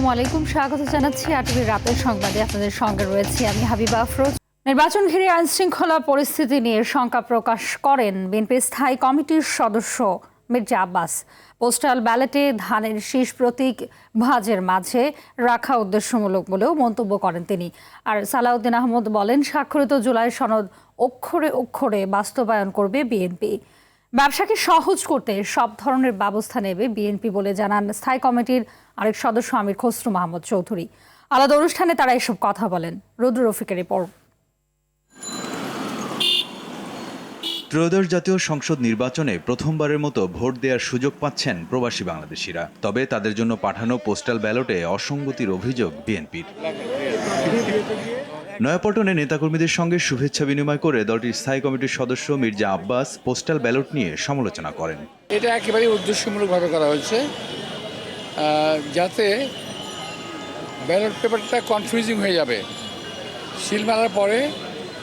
আসসালামু আলাইকুম, স্বাগত জানাচ্ছি আটবির রাতের সংবাদে। আপনাদের সঙ্গে রয়েছি আমি হাবিবা আফরোজ। নির্বাচন ঘিরে আইন শৃঙ্খলা পরিস্থিতি নিয়ে শঙ্কা প্রকাশ করেন বিএনপির স্থায়ী কমিটির সদস্য মির্জা আব্বাস। পোস্টাল ব্যালটে ধানের শীষ প্রতীক ভাঁজের মাঝে রাখা উদ্দেশ্যমূলক বলেও মন্তব্য করেন তিনি। আর সালাউদ্দিন আহমদ বলেন, স্বাক্ষরিত জুলাই সনদ অক্ষরে অক্ষরে বাস্তবায়ন করবে বিএনপি। ব্যবসাকে সহজ করতে সব ধরনের ব্যবস্থা নেবে বিএনপি বলে জানান স্থায়ী কমিটির আরেক সদস্য আমির খসরু মাহমুদ চৌধুরী। আলাদা অনুষ্ঠানে তারা এসব কথা বলেন। রুদ্র রফিকের রিপোর্ট। ত্রয়োদশ জাতীয় সংসদ নির্বাচনে প্রথমবারের মতো ভোট দেওয়ার সুযোগ পাচ্ছেন প্রবাসী বাংলাদেশিরা। তবে তাদের জন্য পাঠানো পোস্টাল ব্যালটে অসঙ্গতির অভিযোগ বিএনপির। নয়াপল্টনে নেতাকর্মীদের সঙ্গে শুভেচ্ছা বিনিময় করে দলটির স্থায়ী কমিটির সদস্য মির্জা আব্বাস পোস্টাল ব্যালট নিয়ে সমালোচনা করেন। এটা একেবারেই উদ্দেশ্যমূলকভাবে করা হয়েছে, যাতে ব্যালট পেপারটা কনফিউজিং হয়ে যাবে। সিল মারার পরে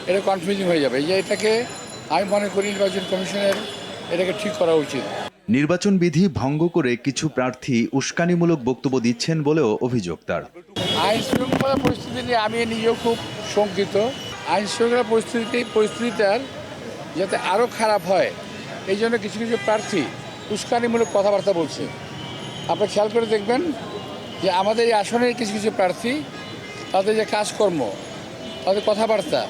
এটা কনফিউজিং হয়ে যাবে। এটাকে আমি মনে করি নির্বাচন কমিশনের এটাকে ঠিক করা উচিত। নির্বাচন বিধি ভঙ্গ করে কিছু প্রার্থী উস্কানিমূলক বক্তব্য দিচ্ছেন বলেও অভিযোগ তার। আইন শৃঙ্খলা পরিস্থিতি নিয়ে আমি নিজেও খুব শঙ্কিত। আইন শৃঙ্খলা পরিস্থিতিটার যাতে আরও খারাপ হয়, এই জন্য কিছু কিছু প্রার্থী উস্কানিমূলক কথাবার্তা বলছে। আপনি খেয়াল করে দেখবেন যে আমাদের এই আসনের কিছু কিছু প্রার্থী, তাদের যে কাজকর্ম, তাদের কথাবার্তা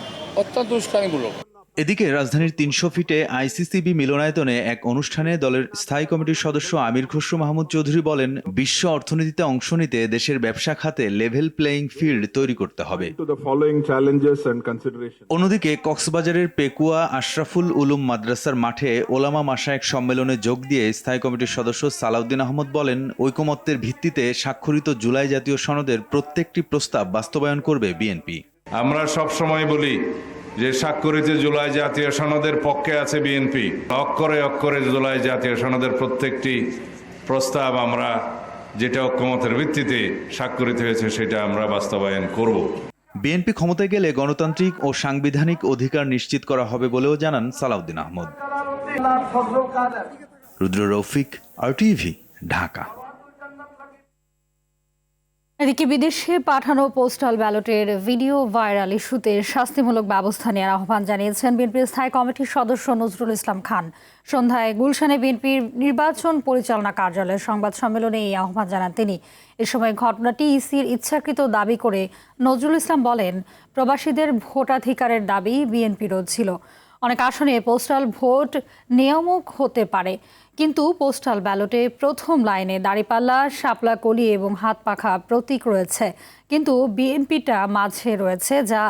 অত্যন্ত উস্কানিমূলক। এদিকে রাজধানীর ৩০০ ফিটে আইসিসিবি মিলনায়তনে এক অনুষ্ঠানে দলের স্থায়ী কমিটির সদস্য আমির খসরু মাহমুদ চৌধুরী বলেন, বিশ্ব অর্থনীতিতে অংশ নিতে দেশের ব্যবসা খাতে লেভেল প্লেয়িং ফিল্ড তৈরি করতে হবে। অন্যদিকে কক্সবাজারের পেকুয়া আশরাফুল উলুম মাদ্রাসার মাঠে ওলামা মাশায়েখ সম্মেলনে যোগ দিয়ে স্থায়ী কমিটির সদস্য সালাউদ্দিন আহমদ বলেন, ঐকমত্যের ভিত্তিতে স্বাক্ষরিত জুলাই জাতীয় সনদের প্রত্যেকটি প্রস্তাব বাস্তবায়ন করবে বিএনপি। আমরা সবসময় বলি যে স্বাক্ষরিত জুলাই জাতীয় সনদের পক্ষে আছে বিএনপি। অক্ষরে অক্ষরে জুলাই জাতীয় সনদের প্রত্যেকটি প্রস্তাব আমরা যেটা ঐকমত্যের ভিত্তিতে স্বাক্ষরিত হয়েছে সেটা আমরা বাস্তবায়ন করব। বিএনপি ক্ষমতায় গেলে গণতান্ত্রিক ও সাংবিধানিক অধিকার নিশ্চিত করা হবে বলেও জানান সালাউদ্দিন আহমদ। রুদ্র রফিক, RTV, ঢাকা। এদিকে বিদেশে পাঠানো পোস্টাল ব্যালটের ভিডিও ভাইরাল ইস্যুতে শাস্তিমূলক ব্যবস্থা নেওয়ার আহ্বান জানিয়েছেন বিএনপির স্থায়ী কমিটির সদস্য নজরুল ইসলাম খান। সন্ধ্যায় গুলশানে বিএনপির নির্বাচন পরিচালনা কার্যালয়ের সংবাদ সম্মেলনে এই আহ্বান জানান তিনি। এ সময় ঘটনাটি ইসির ইচ্ছাকৃত দাবি করে নজরুল ইসলাম বলেন, প্রবাসীদের ভোটাধিকারের দাবি বিএনপিরও ছিল। অনেক আসনে পোস্টাল ভোট নিয়ামক হতে পারে, কিন্তু পোস্টাল ব্যালটে প্রথম লাইনে দাঁড়িপাল্লা, শাপলা কলি এবং হাত পাখা প্রতীক রয়েছে, কিন্তু বিএনপিটা মাঝে রয়েছে, যা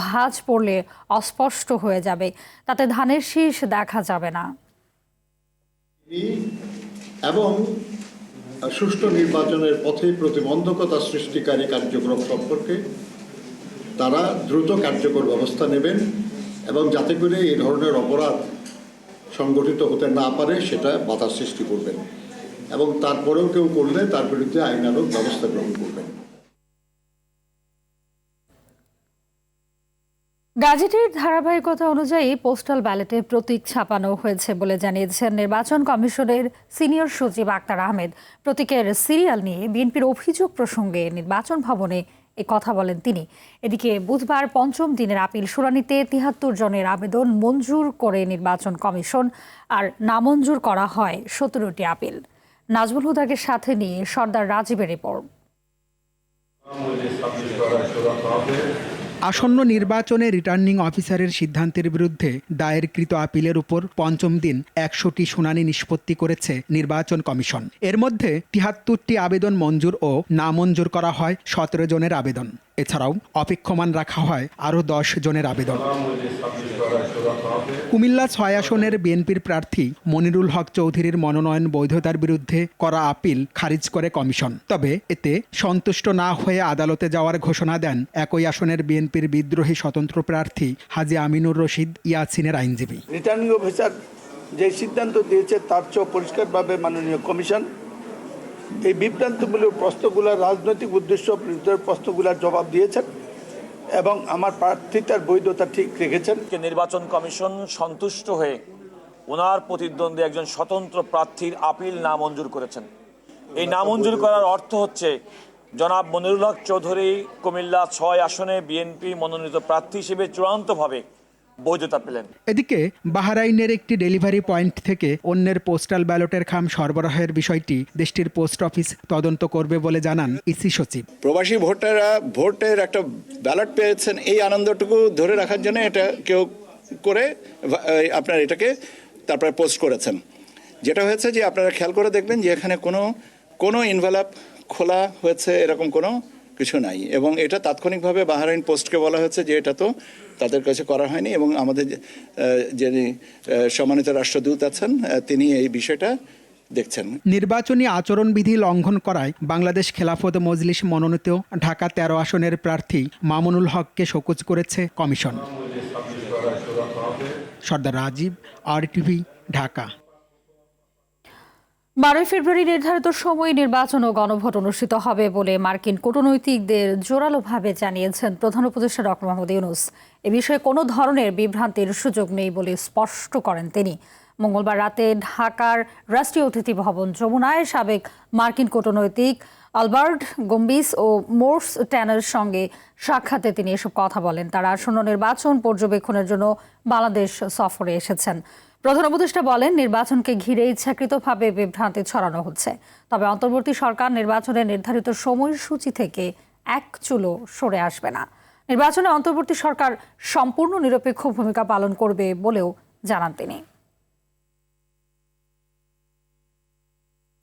ভাঁজ পড়লে অস্পষ্ট হয়ে যাবে, তাতে ধানের শীষ দেখা যাবে না। এবং সুষ্ঠু নির্বাচনের পথে প্রতিবন্ধকতা সৃষ্টিকারী কার্যক্রম সম্পর্কে তারা দ্রুত কার্যকর ব্যবস্থা নেবেন এবং যাতে করে এই ধরনের অপরাধ সংগঠিত হতে না পারে সেটা বাধা সৃষ্টি করবেন এবং তারপরেও কেউ করলে তার বিরুদ্ধে আইনানুগ ব্যবস্থা গ্রহণ করবেন। গ্যাজেটের ধারাবাহিকতা অনুযায়ী পোস্টাল ব্যালটে প্রতীক ছাপানো হয়েছে বলে জানিয়েছেন নির্বাচন কমিশনের সিনিয়র সচিব আক্তার আহমেদ। প্রতীকের সিরিয়াল নিয়ে বিএনপির অভিযোগ প্রসঙ্গে নির্বাচন ভবনে এ কথা বলেন তিনি। এদিকে বুধবার পঞ্চম দিনের আপিল শুনানিতে ৭৩ জনের আবেদন মঞ্জুর করে নির্বাচন কমিশন, আর নামঞ্জুর করা হয় ১৭টি আপিল। নাজমুল হুদাকে সাথে নিয়ে সর্দার রাজীবের রিপোর্ট। আসন্ন নির্বাচনে রিটার্নিং অফিসারের সিদ্ধান্তের বিরুদ্ধে দায়েরকৃত আপিলের উপর পঞ্চম দিন ১০০টি শুনানি নিষ্পত্তি করেছে নির্বাচন কমিশন। এর মধ্যে ৭৩টি আবেদন মঞ্জুর ও নামঞ্জুর করা হয় ১৭ জনের আবেদন। এছাড়াও অপেক্ষমান রাখা হয় আরও ১০ জনের আবেদন। কুমিল্লা ৬ আসনের বিএনপির প্রার্থী মনিরুল হক চৌধুরীর মনোনয়ন বৈধতার বিরুদ্ধে করা আপিল খারিজ করে কমিশন। তবে এতে সন্তুষ্ট না হয়ে আদালতে যাওয়ার ঘোষণা দেন একই আসনের বিএনপির বিদ্রোহী স্বতন্ত্র প্রার্থী হাজী আমিনুর রশিদ ইয়াসিনের আইনজীবী। রিটার্নিং অফিসার যে সিদ্ধান্ত দিয়েছে তার চেয়ে পরিষ্কারভাবে মাননীয় কমিশন এই বিভ্রান্তমূলক প্রশ্নগুলোর রাজনৈতিক উদ্দেশ্য প্রশ্নগুলোর জবাব দিয়েছেন এবং আমার প্রার্থিতার বৈধতা ঠিক রেখেছেন। নির্বাচন কমিশন সন্তুষ্ট হয়ে ওনার প্রতিদ্বন্দ্বী একজন স্বতন্ত্র প্রার্থীর আপিল নামঞ্জুর করেছেন। এই নামঞ্জুর করার অর্থ হচ্ছে জনাব মনিরুল হক চৌধুরী কুমিল্লা 6 আসনে বিএনপি মনোনীত প্রার্থী হিসেবে চূড়ান্তভাবে বৈধতা পেলেন। এদিকে বাহরাইনের একটি ডেলিভারি পয়েন্ট থেকে অন্যের পোস্টাল ব্যালটের খাম সরবরাহের বিষয়টি দেশটির পোস্ট অফিস তদন্ত করবে বলে জানান ইসি সচিব। প্রবাসী ভোটাররা ভোটের একটা ব্যালট পেয়েছেন, এই আনন্দটুকু ধরে রাখার জন্য এটা কেউ করে আপনার এটাকে তারপরে পোস্ট করেছেন। যেটা হয়েছে যে আপনারা খেয়াল করে দেখবেন যে এখানে কোনো ইনভেলপ খোলা হয়েছে এরকম কোনো কিছু নাই, এবং এটা তাৎক্ষণিকভাবে বাহরাইন পোস্টকে বলা হয়েছে যে এটা তো তাদের কাছে করা হয়নি, এবং আমাদের যিনি সম্মানিত রাষ্ট্রদূত আছেন তিনি এই বিষয়টা দেখছেন। নির্বাচনী আচরণবিধি লঙ্ঘন করায় বাংলাদেশ খেলাফত মজলিস মনোনীত ঢাকা 13 আসনের প্রার্থী মামুনুল হককে শোকজ করেছে কমিশন। সর্দার রাজীব, RTV, ঢাকা। 12 ফেব্রুয়ারি নির্ধারিত সময়ে নির্বাচন ও গণভোট অনুষ্ঠিত হবে বলে মার্কিন কূটনৈতিকদের জোরালোভাবে জানিয়েছেন প্রধান উপদেষ্টা ডক্টর মোহাম্মদ ইউনূস। এ বিষয়ে কোনো ধরনের বিভ্রান্তির সুযোগ নেই বলে স্পষ্ট করেন তিনি। মঙ্গলবার রাতে ঢাকার রাষ্ট্রীয় অতিথি ভবন যমুনায় সাবেক মার্কিন কূটনৈতিক আলবার্ট গম্বিস ও মোর্স ট্যানের সঙ্গে সাক্ষাতে তিনি এসব কথা বলেন। তারা আসন্ন নির্বাচন পর্যবেক্ষণের জন্য বাংলাদেশ সফরে এসেছেন। প্রধান উপদেষ্টা বলেন, নির্বাচনকে ঘিরে ইচ্ছাকৃতভাবে বিভ্রান্তি ছড়ানো হচ্ছে, তবে অন্তর্বর্তী সরকার নির্বাচনের নির্ধারিত সময়সূচি থেকে এক চুলও সরে আসবে না। নির্বাচনে অন্তর্বর্তী সরকার সম্পূর্ণ নিরপেক্ষ ভূমিকা পালন করবে বলেও জানান তিনি।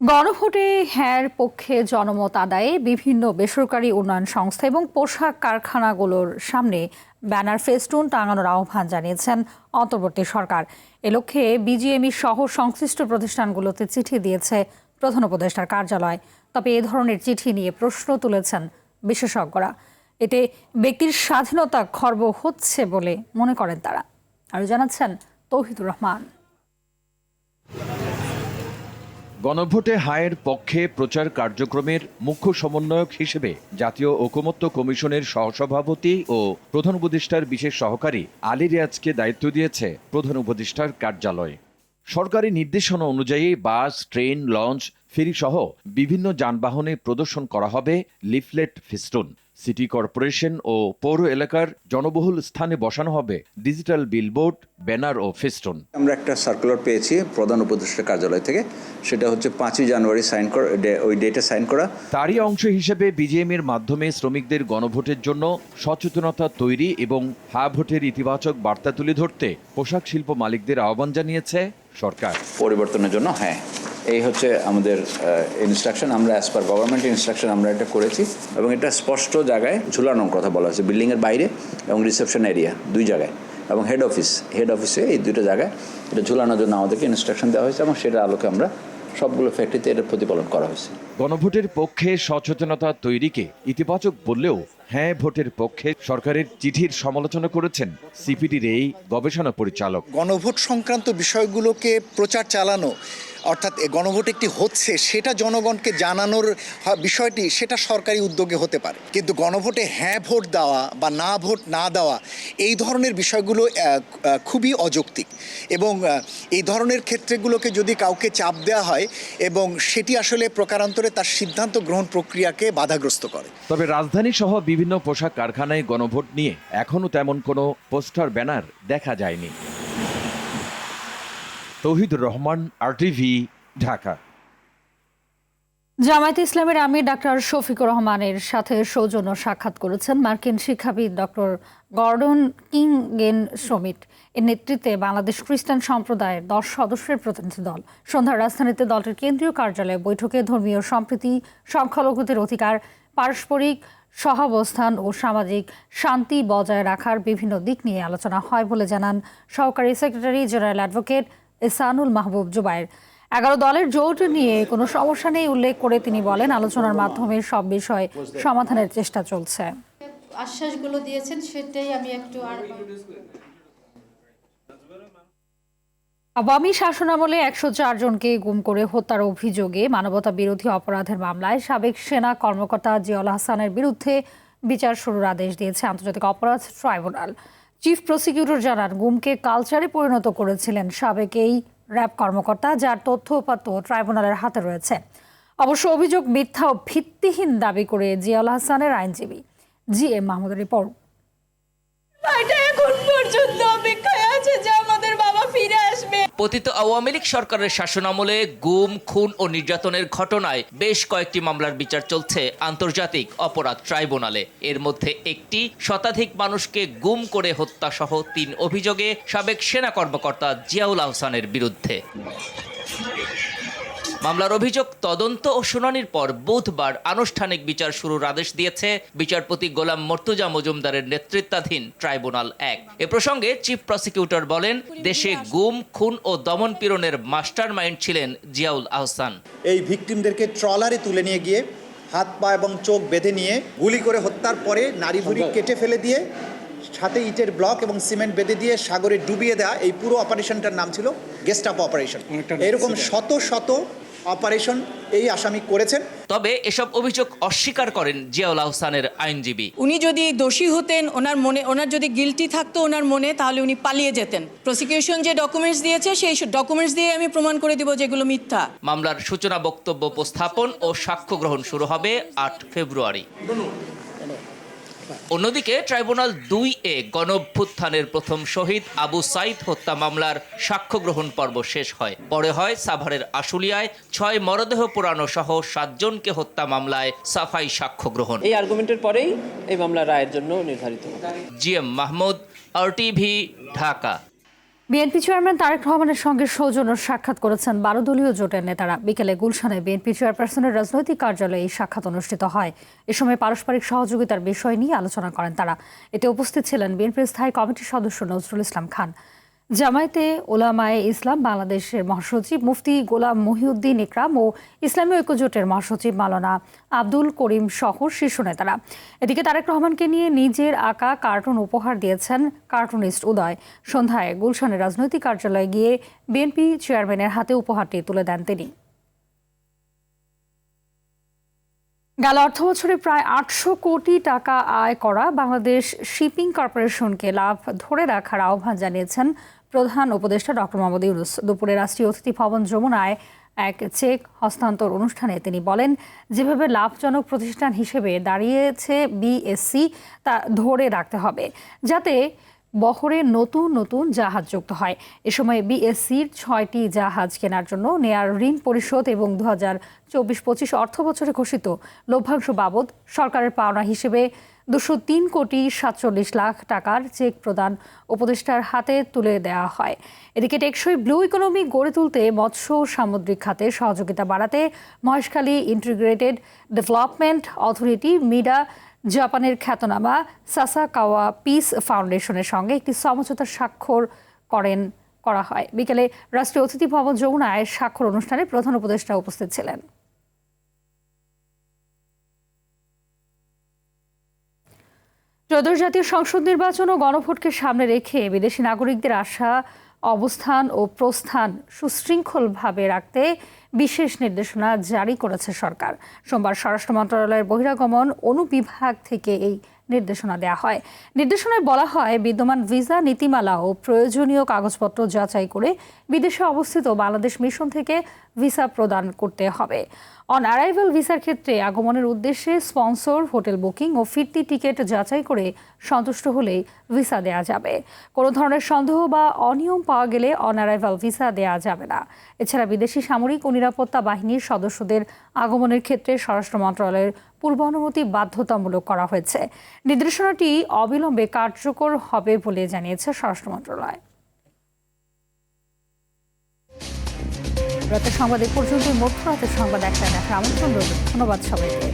গণভোটে হ্যাঁর পক্ষে জনমত আদায়ে বিভিন্ন বেসরকারি উন্নয়ন সংস্থা এবং পোশাক কারখানাগুলোর সামনে ব্যানার ফেস্টুন টাঙানোর আহ্বান জানিয়েছেন অন্তর্বর্তী সরকার। এ লক্ষ্যে বিজিএমই সহ সংশ্লিষ্ট প্রতিষ্ঠানগুলোতে চিঠি দিয়েছে প্রধান উপদেষ্টার কার্যালয়। তবে এ ধরনের চিঠি নিয়ে প্রশ্ন তুলেছেন বিশেষজ্ঞরা। এতে ব্যক্তির স্বাধীনতা খর্ব হচ্ছে বলে মনে করেন তারা। আরও জানাচ্ছেন তৌহিদুর রহমান। গণভোটে হায়ের পক্ষে প্রচার কার্যক্রমের মুখ্য সমন্বয়ক হিসেবে জাতীয় ঐকমত্য কমিশনের সহসভাপতি ও প্রধান উপদেষ্টার বিশেষ সহকারী আলী রিয়াজকে দায়িত্ব দিয়েছে প্রধান উপদেষ্টার কার্যালয়। সরকারি নির্দেশনা অনুযায়ী বাস, ট্রেন, লঞ্চ, ফেরি সহ বিভিন্ন যানবাহনে প্রদর্শন করা হবে লিফলেট ফেস্টুন। সিটি কর্পোরেশন ও পৌর এলাকার জনবহুল স্থানে বসানো হবে ডিজিটাল বিলবোর্ড, ব্যানার ও ফেস্টুন। আমরা একটা সার্কুলার পেয়েছি প্রধান উপদেষ্টা কার্যালয় থেকে, সেটা হচ্ছে 5ই জানুয়ারি ওই ডেটে সাইন করা। তারই অংশ হিসেবে বিজিএমের মাধ্যমে শ্রমিকদের গণভোটের জন্য সচেতনতা তৈরি এবং হ্যাঁ ভোটের ইতিবাচক বার্তা তুলে ধরতে পোশাক শিল্প মালিকদের আহ্বান জানিয়েছে সরকার। পরিবর্তনের জন্য হ্যাঁ, এই হচ্ছে আমাদের ইনস্ট্রাকশন। আমরা অ্যাজ পার গভর্নমেন্ট ইনস্ট্রাকশন আমরা এটা করেছি, এবং এটা স্পষ্ট জায়গায় ঝুলানোর কথা বলা হয়েছে, বিল্ডিংয়ের বাইরে এবং রিসেপশন এরিয়া 2 জায়গায়, এবং হেড অফিসে এই 2টা জায়গায় এটা ঝুলানোর জন্য আমাদেরকে ইনস্ট্রাকশন দেওয়া হয়েছে, এবং সেটার আলোকে আমরা সবগুলো ফ্যাক্টরিতে এটা প্রতিপালন করা হয়েছে। গণভোটের পক্ষে সচেতনতা তৈরিকে ইতিবাচক বললেও হ্যাঁ ভোটের পক্ষে সরকারের চিঠির সমালোচনা করেছেন সিপিডির এই গবেষণা পরিচালক। গণভোট সংক্রান্ত বিষয়গুলোকে প্রচার চালানো, অর্থাৎ গণভোট একটি হচ্ছে সেটা জনগণকে জানানোর বিষয়টি, সেটা সরকারি উদ্যোগে হতে পারে, কিন্তু গণভোটে হ্যাঁ ভোট দেওয়া বা না ভোট না দেওয়া এই ধরনের বিষয়গুলো খুবই অযৌক্তিক, এবং এই ধরনের ক্ষেত্রগুলোকে যদি কাউকে চাপ দেওয়া হয় এবং সেটি আসলে প্রকারান্তরে তার সিদ্ধান্ত গ্রহণ প্রক্রিয়াকে বাধাগ্রস্ত করে। তবে রাজধানী সহ বিভিন্ন পোশাক কারখানায় গণভোট নিয়ে এখনও তেমন কোনো পোস্টার ব্যানার দেখা যায়নি। তৌহিদুর রহমান, RTV, ঢাকা। জামায়াতে ইসলামের আমির ডাক্তার শফিকুর রহমানের সাথে সৌজন্য সাক্ষাৎ করেছেন মার্কিন শিক্ষাবিদ ডক্টর গর্ডন কিংগেন সমিট এর নেতৃত্বে বাংলাদেশ খ্রিস্টান সম্প্রদায়ের 10 সদস্যের প্রতিনিধি দল। সন্ধ্যায় রাজধানীতে দলটির কেন্দ্রীয় কার্যালয়ে বৈঠকে ধর্মীয় সম্প্রীতি, সংখ্যালঘুদের অধিকার, পারস্পরিক সহাবস্থান ও সামাজিক শান্তি বজায় রাখার বিভিন্ন দিক নিয়ে আলোচনা হয় বলে জানান সহকারী সেক্রেটারি জেনারেল অ্যাডভোকেট এহসানুল মাহবুব জুবায়ের। 11 দলের জোট নিয়ে কোনো সমস্যা নেই উল্লেখ করে তিনি বলেন, আলোচনার মাধ্যমে সব বিষয় সমাধানের চেষ্টা চলছে। আশ্বাসগুলো দিয়েছেন সেটাই আমি একটু আওয়ামী শাসনামলে 104 জনকে গুম করে হত্যার অভিযোগে মানবতা বিরোধী অপরাধের মামলায় সাবেক সেনা কর্মকর্তা জিয়াউল হাসানের বিরুদ্ধে বিচার শুরুর আদেশ দিয়েছে আন্তর্জাতিক অপরাধ ট্রাইব্যুনাল। চিফ প্রসিকিউটর জানান, গুমকে কালচারে পরিণত করেছিলেন সাবেক এই র্যাব কর্মকর্তা, যার তথ্য উপাত্ত ট্রাইব্যুনালের হাতে রয়েছে। অবশ্য অভিযোগ মিথ্যা ও ভিত্তিহীন দাবি করে জিয়াউল হাসানের আইনজীবী GM মাহমুদের রিপোর্ট। এখন পর্যন্ত অপেক্ষায় আছে যে আমাদের বাবা ফিরে আসবে। পতিত আওয়ামী লীগ সরকারের শাসনামলে গুম, খুন ও নির্যাতনের ঘটনায় বেশ কয়েকটি মামলার বিচার চলছে আন্তর্জাতিক অপরাধ ট্রাইব্যুনালে। এর মধ্যে একটি শতাধিক মানুষকে গুম করে হত্যা সহ 3 অভিযোগে সাবেক সেনা কর্মকর্তা জিয়াউল আহসানের বিরুদ্ধে। মামলার অভিযোগ তদন্ত ও শুনানির পর বুধবার আনুষ্ঠানিক বিচার শুরুর আদেশ দিয়েছে বিচারপতি গোলাম মর্তুজা মজুমদারের নেতৃত্বাধীন ট্রাইব্যুনাল 1। এ প্রসঙ্গে চিফ প্রসিকিউটর বলেন, দেশে গুম, খুন ও দমন পীড়নের মাস্টার মাইন্ড ছিলেন জিয়াউল আহসান। এই ভিকটিমদেরকে ট্রলারে তুলে নিয়ে গিয়ে হাত পা এবং চোখ বেঁধে নিয়ে গুলি করে হত্যার পরে নাড়ি ভুড়ি কেটে ফেলে দিয়ে সাথে ইটের ব্লক এবং সিমেন্ট বেঁধে দিয়ে সাগরে ডুবিয়ে দেওয়া, এই পুরো অপারেশনটার নাম ছিল গেস্টাপো অপারেশন। এরকম শত শত অপারেশন এই আসামি করেছেন। তবে এসব অভিযোগ অস্বীকার করেন জিয়াউল আহসানের আইনজীবী। উনি যদি দোষী হতেন, ওনার যদি গিলটি থাকতো ওনার মনে, তাহলে উনি পালিয়ে যেতেন। প্রসিকিউশন যে ডকুমেন্টস দিয়েছে সেই ডকুমেন্টস দিয়ে আমি প্রমাণ করে দিব যেগুলো মিথ্যা। মামলার সূচনা বক্তব্য উপস্থাপন ও সাক্ষ্য গ্রহণ শুরু হবে 8 ফেব্রুয়ারি। অন্যদিকে ট্রাইব্যুনাল 2-এ গণঅভ্যুত্থানের প্রথম শহীদ আবু সাইদ হত্যা মামলার সাক্ষ্য গ্রহণ পর্ব শেষ হয়। পরে হয় সাভারের আশুলিয়ায় 6 মরদেহ পোড়ানো সহ 7 জনকে হত্যা মামলায় সাফাই সাক্ষ্য গ্রহণ। এই আর্গুমেন্টের পরেই এই মামলা রায়ের জন্য নির্ধারিত। GM মাহমুদ, RTV, ঢাকা। বিএনপি চেয়ারম্যান তারেক রহমানের সঙ্গে সৌজন্য সাক্ষাৎ করেছেন 12 দলীয় জোটের নেতারা। বিকেলে গুলশানে বিএনপি চেয়ারপারসনের রাজনৈতিক কার্যালয়ে এই সাক্ষাৎ অনুষ্ঠিত হয়। এ সময় পারস্পরিক সহযোগিতার বিষয় নিয়ে আলোচনা করেন তারা। এতে উপস্থিত ছিলেন বিএনপির স্থায়ী কমিটির সদস্য নজরুল ইসলাম খান, জামায়াতে ওলামায়ে ইসলাম বাংলাদেশের মহাসচিব মুফতি গোলাম মহিউদ্দিন ইকরাম ও ইসলামী ঐক্যজোটের মহাসচিব মাওলানা আব্দুল করিম সহ শীর্ষ নেতারা। এদিকে তারেক রহমানকে নিয়ে নিজের আঁকা কার্টুন উপহার দিয়েছেন কার্টুনিস্ট উদয়। সন্ধ্যায় গুলশানের রাজনৈতিক কার্যালয়ে গিয়ে বিএনপি চেয়ারম্যানের হাতে উপহারটি তুলে দেন তিনি। গেল অর্থবছরে প্রায় 800 কোটি টাকা আয় করা বাংলাদেশ শিপিং কর্পোরেশনকে লাভ ধরে রাখার আহ্বান জানিয়েছেন প্রধান উপদেষ্টা ডক্টর মোহাম্মদ ইউনূস। দুপুরে রাষ্ট্রীয় অতিথি ভবন যমুনায় এক চেক হস্তান্তর অনুষ্ঠানে তিনি বলেন, যেভাবে লাভজনক প্রতিষ্ঠান হিসেবে দাঁড়িয়েছে বিএসসি তা ধরে রাখতে হবে, যাতে বহরে নতুন নতুন জাহাজ যুক্ত হয়। এ সময় বিএসসির 6টি জাহাজ কেনার জন্য নেয়ার ঋণ পরিশোধ এবং 2024-25 অর্থ বছরে ঘোষিত লভ্যাংশ বাবদ সরকারের পাওনা হিসেবে 203 কোটি 47 লাখ টাকার চেক প্রদান উপদেষ্টার হাতে তুলে দেওয়া হয়। এদিকে টেকসই ব্লু ইকোনমি গড়ে তুলতে মৎস্য সামুদ্রিক খাতে সহযোগিতা বাড়াতে মহেশখালী ইন্টিগ্রেটেড ডেভেলপমেন্ট অথরিটি মিডা জাপানের খ্যাতনামা সাসাকাওয়া পিস ফাউন্ডেশনের সঙ্গে একটি সমঝোতা স্বাক্ষর করা হয়। বিকেলে রাষ্ট্রীয় অতিথি ভবন যমুনায় স্বাক্ষর অনুষ্ঠানে প্রধান উপদেষ্টা উপস্থিত ছিলেন। ত্রয়োদশ জাতীয় সংসদ নির্বাচন ও গণভোটকে সামনে রেখে বিদেশি নাগরিকদের আসা, অবস্থান ও প্রস্থান সুশৃঙ্খলভাবে রাখতে বিশেষ নির্দেশনা জারি করেছে সরকার। সোমবার স্বরাষ্ট্র মন্ত্রণালয়ের বহিরাগমন অনুবিভাগ থেকে এই নির্দেশনা দেওয়া হয়। নির্দেশনায় বলা হয়, বিদ্যমান ভিসা নীতিমালা ও প্রয়োজনীয় কাগজপত্র যাচাই করে বিদেশে অবস্থিত বাংলাদেশ মিশন থেকে ভিসা প্রদান করতে হবে। অন অ্যারাইভাল ভিসার ক্ষেত্রে আগমনের উদ্দেশ্যে স্পন্সর, হোটেল বুকিং ও ফিরতি টিকিট যাচাই করে সন্তুষ্ট হলেই ভিসা দেওয়া যাবে। কোনো ধরনের সন্দেহ বা অনিয়ম পাওয়া গেলে অন অ্যারাইভাল ভিসা দেওয়া যাবে না। এছাড়া বিদেশি সামরিক ও নিরাপত্তা বাহিনীর সদস্যদের আগমনের ক্ষেত্রে স্বরাষ্ট্র মন্ত্রণালয়ের পূর্ব অনুমতি বাধ্যতামূলক করা হয়েছে। নির্দেশনাটি অবিলম্বে কার্যকর হবে বলে জানিয়েছে স্বরাষ্ট্র মন্ত্রণালয়। রাতের সংবাদ এ পর্যন্ত। মধ্যরাতের সংবাদ একটায় দেখার আমন্ত্রণ রইল। ধন্যবাদ সবাইকে।